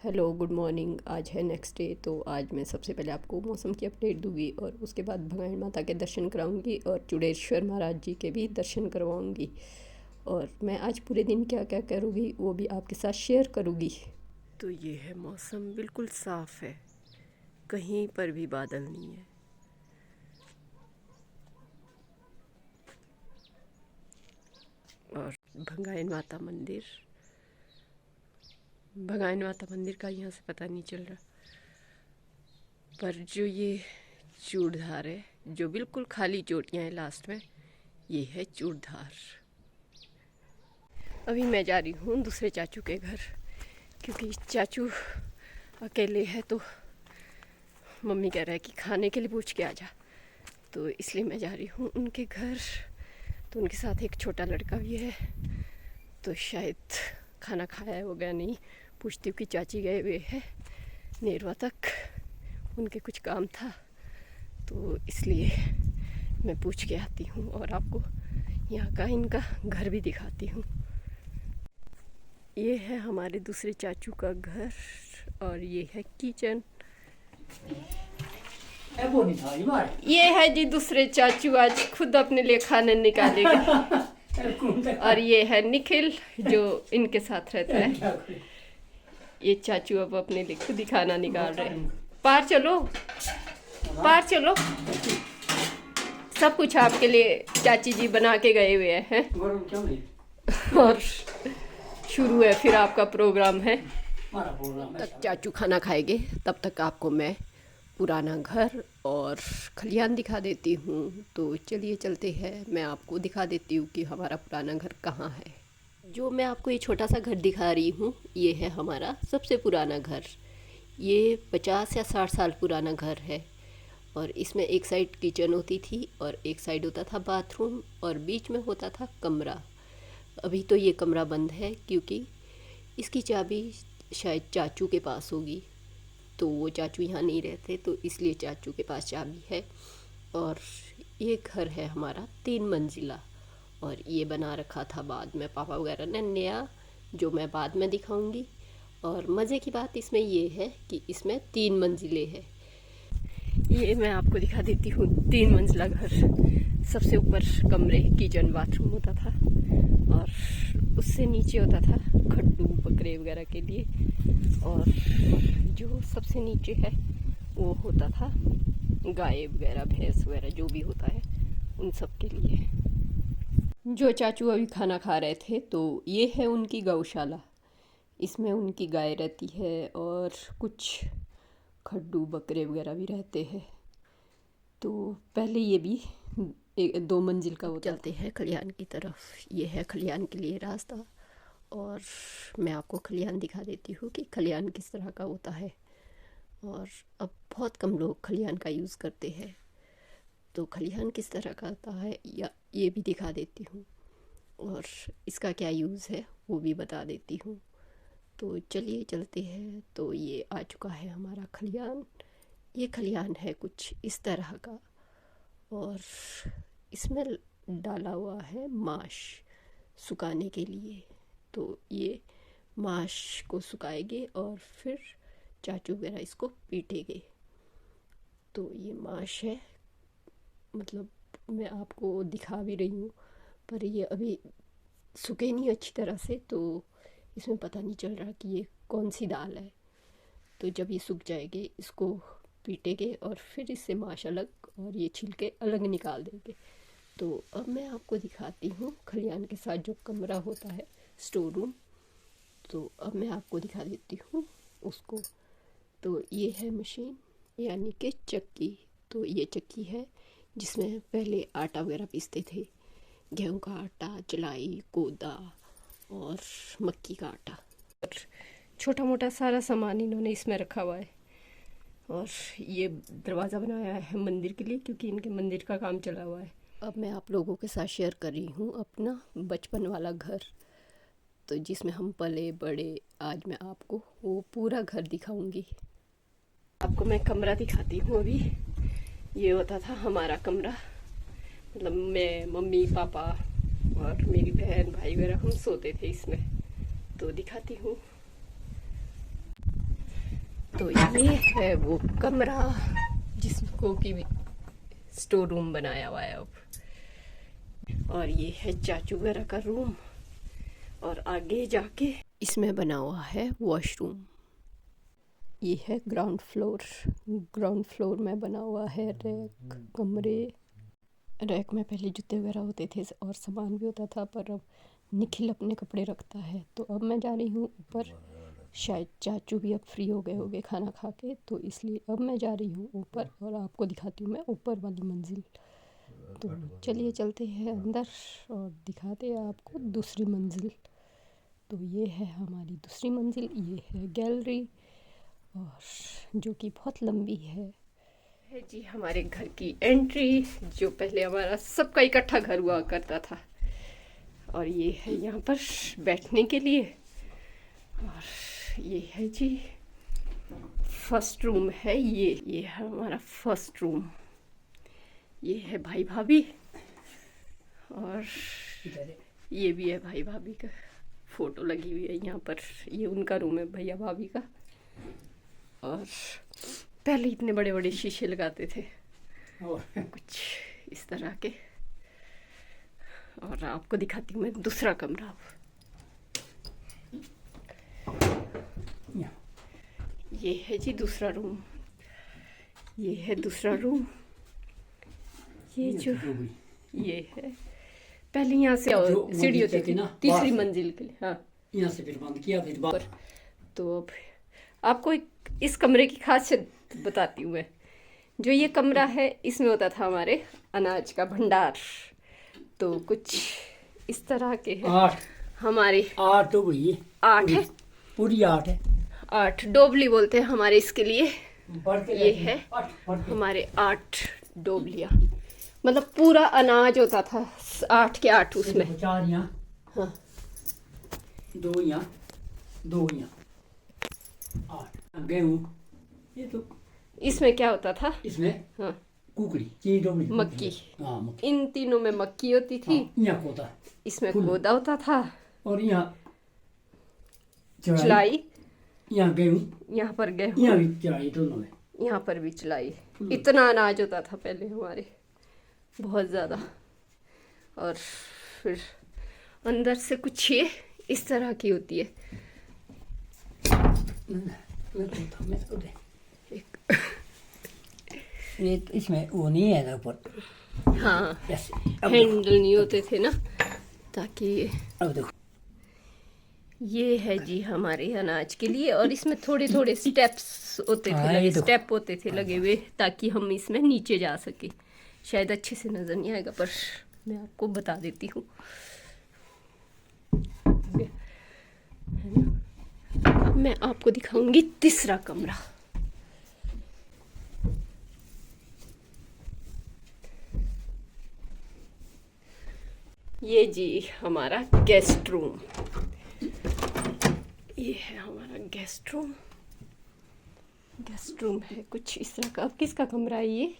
Hello good morning. आज है next day, तो आज मैं सबसे पहले आपको मौसम की अपडेट दूंगी और उसके बाद भंगाई माता के दर्शन कराऊंगी और चुड़ेश्वर महाराज जी के भी दर्शन करवाऊंगी। और मैं आज पूरे दिन क्या क्या करूँगी वो भी आपके साथ शेयर करूँगी। तो ये है मौसम, बिल्कुल साफ़ है, कहीं पर भी बादल नहीं है। और भंगाई माता मंदिर का यहाँ से पता नहीं चल रहा, पर जो ये चूड़धार है, जो बिल्कुल खाली चोटियाँ हैं लास्ट में, ये है चूड़धार। अभी मैं जा रही हूँ दूसरे चाचू के घर, क्योंकि चाचू अकेले है तो मम्मी कह रहा है कि खाने के लिए पूछ के आ जा, तो इसलिए मैं जा रही हूँ उनके घर। तो उनके साथ एक छोटा लड़का भी है, तो शायद खाना खाया है वो गया नहीं। पूछती हूँ कि चाची गए हुए हैं नेरवा तक, उनके कुछ काम था, तो इसलिए मैं पूछ के आती हूँ और आपको यहाँ का इनका घर भी दिखाती हूँ। ये है हमारे दूसरे चाचू का घर और ये है किचन। ये है जी दूसरे चाचू, आज खुद अपने लिए खाना निकालेंगे। और ये है निखिल जो इनके साथ रहता है। ये चाचू अब अपने लिए खुद ही खाना निकाल रहे हैं। पार चलो, सब कुछ आपके लिए चाची जी बना के गए हुए हैं। और शुरू है फिर आपका प्रोग्राम है। तक चाचू खाना खाएंगे तब तक आपको मैं पुराना घर और खलियान दिखा देती हूँ। तो चलिए चलते हैं, मैं आपको दिखा देती हूँ कि हमारा पुराना घर कहाँ है। जो मैं आपको ये छोटा सा घर दिखा रही हूँ, ये है हमारा सबसे पुराना घर। ये 50 या 60 साल पुराना घर है और इसमें एक साइड किचन होती थी और एक साइड होता था बाथरूम और बीच में होता था कमरा। अभी तो ये कमरा बंद है क्योंकि इसकी चाबी शायद चाचू के पास होगी, तो वो चाचू यहाँ नहीं रहते, तो इसलिए चाचू के पास चाबी है। और ये घर है हमारा 3 मंजिला और ये बना रखा था बाद में पापा वगैरह ने नया, जो मैं बाद में दिखाऊंगी। और मज़े की बात इसमें ये है कि इसमें 3 मंजिलें हैं। ये मैं आपको दिखा देती हूँ 3 मंजिला घर। सबसे ऊपर कमरे, किचन, बाथरूम होता था और उससे नीचे होता था खड्डू बकरे वगैरह के लिए, और जो सबसे नीचे है वो होता था गाय वगैरह, भैंस वगैरह, जो भी होता है उन सब के लिए। जो चाचू अभी खाना खा रहे थे, तो ये है उनकी गौशाला। इसमें उनकी गाय रहती है और कुछ खड्डू बकरे वगैरह भी रहते हैं। तो पहले ये भी 2 मंजिल का होता। चलते हैं खलियान की तरफ। ये है खलियान के लिए रास्ता और मैं आपको खलियान दिखा देती हूँ कि खलियान किस तरह का होता है। और अब बहुत कम लोग खलियान का यूज़ करते हैं, तो खलियान किस तरह का होता है या ये भी दिखा देती हूँ और इसका क्या यूज़ है वो भी बता देती हूँ। तो चलिए चलते हैं। तो ये आ चुका है हमारा खलियान। ये खलियान है कुछ इस तरह का और इसमें डाला हुआ है माश सुखाने के लिए। तो ये माश को सुखाएंगे और फिर चाचू वगैरह इसको पीटेंगे। तो ये माश है, मतलब मैं आपको दिखा भी रही हूँ, पर ये अभी सूखे नहीं अच्छी तरह से, तो इसमें पता नहीं चल रहा कि ये कौन सी दाल है। तो जब ये सूख जाएगी इसको पीटेंगे और फिर इससे माश अलग और ये छिलके अलग निकाल देंगे। तो अब मैं आपको दिखाती हूँ खलियान के साथ जो कमरा होता है, स्टोर रूम। तो अब मैं आपको दिखा देती हूँ उसको। तो ये है मशीन, यानी कि चक्की। तो ये चक्की है जिसमें पहले आटा वगैरह पीसते थे, गेहूं का आटा, चलाई, कोदा और मक्की का आटा। और छोटा मोटा सारा सामान इन्होंने इसमें रखा हुआ है। और ये दरवाज़ा बनाया है मंदिर के लिए, क्योंकि इनके मंदिर का काम चला हुआ है। अब मैं आप लोगों के साथ शेयर कर रही हूँ अपना बचपन वाला घर, तो जिसमें हम पले बड़े। आज मैं आपको वो पूरा घर दिखाऊंगी। आपको मैं कमरा दिखाती हूँ। अभी ये होता था हमारा कमरा, मतलब मैं, मम्मी, पापा और मेरी बहन, भाई वगैरह हम सोते थे इसमें। तो दिखाती हूँ। तो ये है वो कमरा जिसको कि स्टोर रूम बनाया हुआ है अब। और ये है चाचू वगैरह का रूम। और आगे जाके इसमें बना हुआ है वॉशरूम। ये है ग्राउंड फ्लोर। ग्राउंड फ्लोर में बना हुआ है रैक, कमरे। रैक में पहले जूते वगैरह होते थे और सामान भी होता था, पर अब निखिल अपने कपड़े रखता है। तो अब मैं जा रही हूँ ऊपर। शायद चाचू भी अब फ्री हो गए होंगे खाना खा के, तो इसलिए अब मैं जा रही हूँ ऊपर और आपको दिखाती हूँ मैं ऊपर वाली मंजिल। तो चलिए चलते हैं अंदर और दिखाते हैं आपको दूसरी मंजिल। तो ये है हमारी दूसरी मंजिल। ये है गैलरी और जो कि बहुत लंबी है जी हमारे घर की एंट्री, जो पहले हमारा सबका इकट्ठा घर हुआ करता था। और ये है यहाँ पर बैठने के लिए। और ये है जी फर्स्ट रूम है। ये है हमारा फर्स्ट रूम। ये है भाई भाभी और ये भी है भाई भाभी का फोटो लगी हुई है यहाँ पर। ये उनका रूम है भैया भाभी का। और पहले इतने बड़े बड़े शीशे लगाते थे कुछ इस तरह के। और आपको दिखाती हूँ मैं दूसरा कमरा। ये है जी दूसरा रूम। ये है दूसरा रूम। ये जो ये है पहले यहाँ से सीढ़ी होती थी ना तीसरी मंजिल के लिए। हाँ यहाँ से फिर बंद किया फिर बाहर। तो अब आपको इस कमरे की खासियत बताती हूँ मैं। जो ये कमरा है इसमें होता था हमारे अनाज का भंडार। तो कुछ इस तरह के है। 8 हमारे 8 तो हुई 8 है, पूरी 8 है। 8 डोबली बोलते हैं हमारे इसके लिए। ये है हमारे 8 डोबलियाँ, मतलब पूरा अनाज होता था 8 के 8 उसमें। 4 यहाँ, हाँ 2 यहाँ, 2 यहाँ, 8 गेहूँ। ये तो इसमें क्या होता था? इसमें हाँ कुकड़ी, चीनी डोबली, मक्की। हाँ मक्की। इन तीनों में मक्की होती थी। यहाँ कोता, इसमें कोदा होता था और यहाँ चलाई। यहाँ गेहूँ, यहाँ पर गेहूँ, यहाँ भी चलाई, दोनों में। यहाँ पर भी चलाई। इतना अनाज होता था पहले हमारे, बहुत ज़्यादा। और फिर अंदर से कुछ ये इस तरह की होती है। ये तो इसमें वो नहीं है ना ऊपर। हाँ हैंडल नहीं होते थे ना, ताकि अब देखो ये है जी हमारे अनाज के लिए। और इसमें थोड़े थोड़े स्टेप्स होते थे, लगे स्टेप होते थे लगे हुए, ताकि हम इसमें नीचे जा सके। शायद अच्छे से नज़र नहीं आएगा पर मैं आपको बता देती हूँ। अब मैं आपको दिखाऊंगी तीसरा कमरा। ये जी हमारा गेस्ट रूम। ये है हमारा गेस्ट रूम। गेस्ट रूम है कुछ इस तरह का। अब किसका कमरा है ये?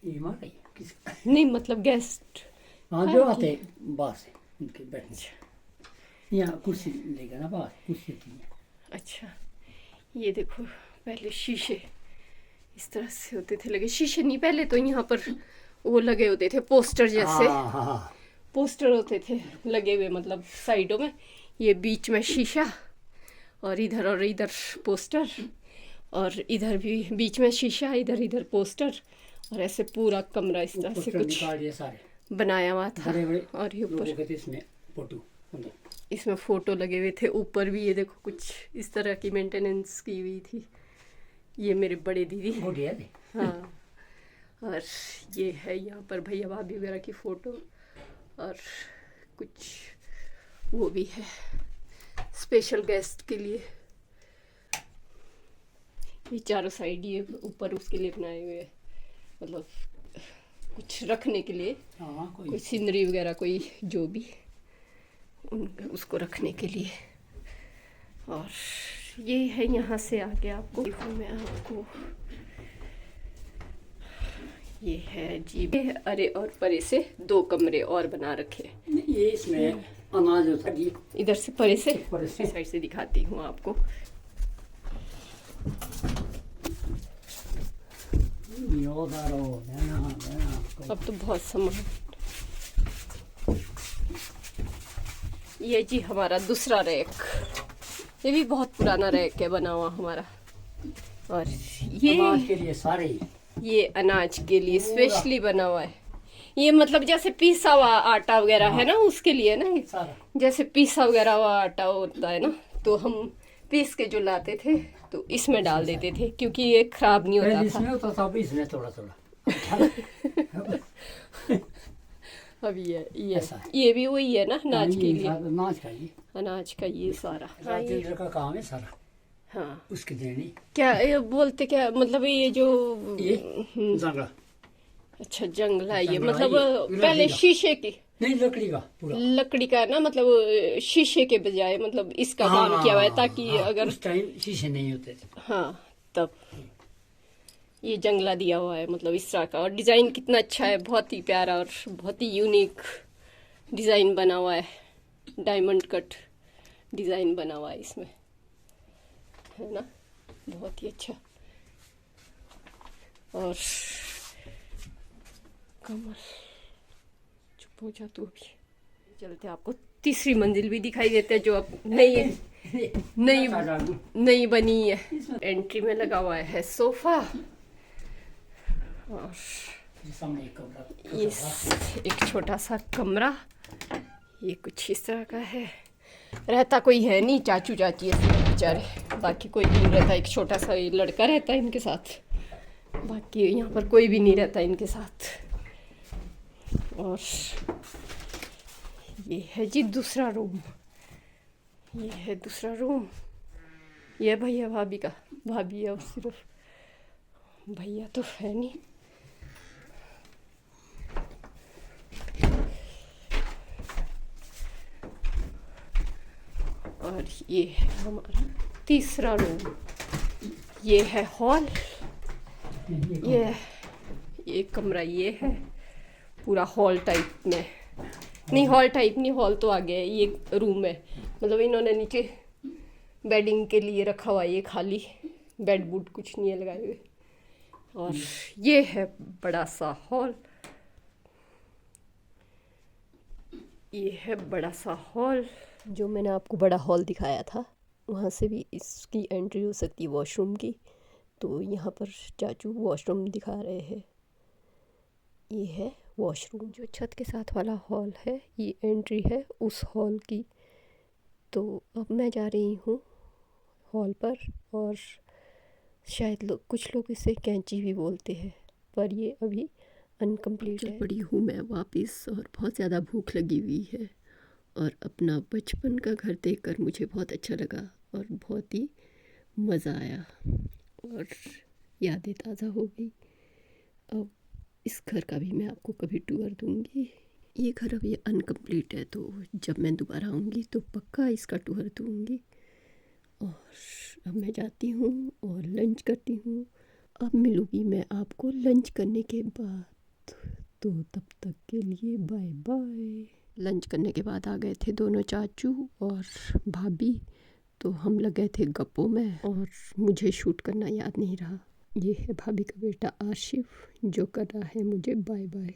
हमारा ही किसका? नहीं मतलब गेस्ट। हाँ जो आते बाहर से उनके बैठने। यहाँ कुर्सी लेगा ना बाहर, कुर्सी होती है। अच्छा ये देखो पहले शीशे इस तरह से होते थे लगे। शीशे नहीं, पहले तो यहाँ पर वो लगे होते थे पोस्टर जैसे। हाँ। पोस्टर होते थे लगे हुए, मतलब साइडों में। ये बीच में शीशा और इधर पोस्टर, और इधर भी बीच में शीशा, इधर पोस्टर। और ऐसे पूरा कमरा इस तरह से कुछ बनाया हुआ था। और ये ऊपर इसमें फोटो लगे हुए थे। ऊपर भी ये देखो कुछ इस तरह की मेंटेनेंस की हुई थी। ये मेरे बड़े दीदी। हाँ और ये है यहाँ पर भैया भाभी वगैरह की फ़ोटो। और कुछ वो भी है स्पेशल गेस्ट के लिए। ये चारों साइड ये ऊपर उसके लिए बनाए हुए हैं, मतलब कुछ रखने के लिए। कोई सीनरी वगैरह, कोई जो भी उसको रखने के लिए। और ये है यहाँ से आगे आपको मैं आपको ये है जी। अरे और परे से 2 कमरे और बना रखे। ये इसमें अनाज होता है। इधर से परे से साइड से दिखाती हूँ आपको। अब तो बहुत सामान। ये जी हमारा दूसरा रैक, ये भी बहुत पुराना रैक है बना हुआ हमारा। और अनाज के लिए सारे, ये अनाज के लिए स्पेशली बना हुआ है। ये मतलब जैसे पीसा हुआ आटा वगैरह है ना, उसके लिए ना, सारा जैसे पीसा वगैरह हुआ आटा होता है ना, तो हम पीस के जो लाते थे तो इसमें डाल देते थे, क्योंकि ये खराब नहीं होता इसमें होता था, अभी इसमें थोड़ा थोड़ा। अब ये ऐसा है। ये भी वही है ना, अनाज के लिए, अनाज का ये अनाज का ये सारा। हाँ, राजेंद्र का काम है सारा, हाँ। उसके देनी क्या ये बोलते, क्या मतलब ये जो ये जंगला, अच्छा जंगला, ये जंगला मतलब ये पहले लकड़ी का। शीशे की, नहीं लकड़ी का पूरा, लकड़ी का ना, मतलब शीशे के बजाय मतलब इसका काम किया हुआ है, ताकि अगर उस टाइम शीशे नहीं होते थे। हाँ, तब ये जंगला दिया हुआ है, मतलब इस तरह का। और डिजाइन कितना अच्छा है, बहुत ही प्यारा और बहुत ही यूनिक डिजाइन बना हुआ है। डायमंड कट डिजाइन बना हुआ है इसमें, है ना, बहुत ही अच्छा। और कमल, चुप हो जा तू अभी। चलते आपको तीसरी मंजिल भी दिखाई देते हैं, जो अब नई बनी है। एंट्री में लगा हुआ है सोफा, और सामने एक कमरा, ये एक छोटा सा कमरा, ये कुछ इस तरह का है। रहता कोई है नहीं, चाचू चाची ऐसे बेचारे, बाकी कोई नहीं रहता। एक छोटा सा ये लड़का रहता है इनके साथ, बाकी यहाँ पर कोई भी नहीं रहता इनके साथ। और ये है जी दूसरा रूम, ये है दूसरा रूम। ये भैया भाभी का, भाभी है सिर्फ, भैया तो है नहीं। और ये है हमारा तीसरा रूम, ये है हॉल। ये कमरा ये है पूरा हॉल टाइप में, नहीं हॉल टाइप नहीं, हॉल तो आ गया है, ये रूम है। मतलब इन्होंने नीचे बेडिंग के लिए रखा हुआ है, ये खाली, बेड बुड कुछ नहीं है लगाए हुए। और ये है बड़ा सा हॉल, ये है बड़ा सा हॉल। जो मैंने आपको बड़ा हॉल दिखाया था, वहाँ से भी इसकी एंट्री हो सकती है वॉशरूम की। तो यहाँ पर चाचू वॉशरूम दिखा रहे हैं। ये है वॉशरूम। जो छत के साथ वाला हॉल है, ये एंट्री है उस हॉल की। तो अब मैं जा रही हूँ हॉल पर, और शायद कुछ लोग इसे कैंची भी बोलते हैं, पर ये अभी अनकम्प्लीट है। पड़ी हूँ मैं वापस, और बहुत ज़्यादा भूख लगी हुई है, और अपना बचपन का घर देखकर मुझे बहुत अच्छा लगा और बहुत ही मज़ा आया, और यादें ताज़ा हो गई। अब इस घर का भी मैं आपको कभी टूर दूँगी। ये घर अभी अनकम्प्लीट है, तो जब मैं दोबारा आऊँगी तो पक्का इसका टूर दूँगी। और अब मैं जाती हूँ और लंच करती हूँ। अब मिलूँगी मैं आपको लंच करने के बाद, तो तब तक के लिए बाय बाय। लंच करने के बाद आ गए थे दोनों चाचू और भाभी, तो हम लग गए थे गप्पों में, और मुझे शूट करना याद नहीं रहा। ये है भाभी का बेटा आशिफ, जो कर रहा है मुझे बाय बाय।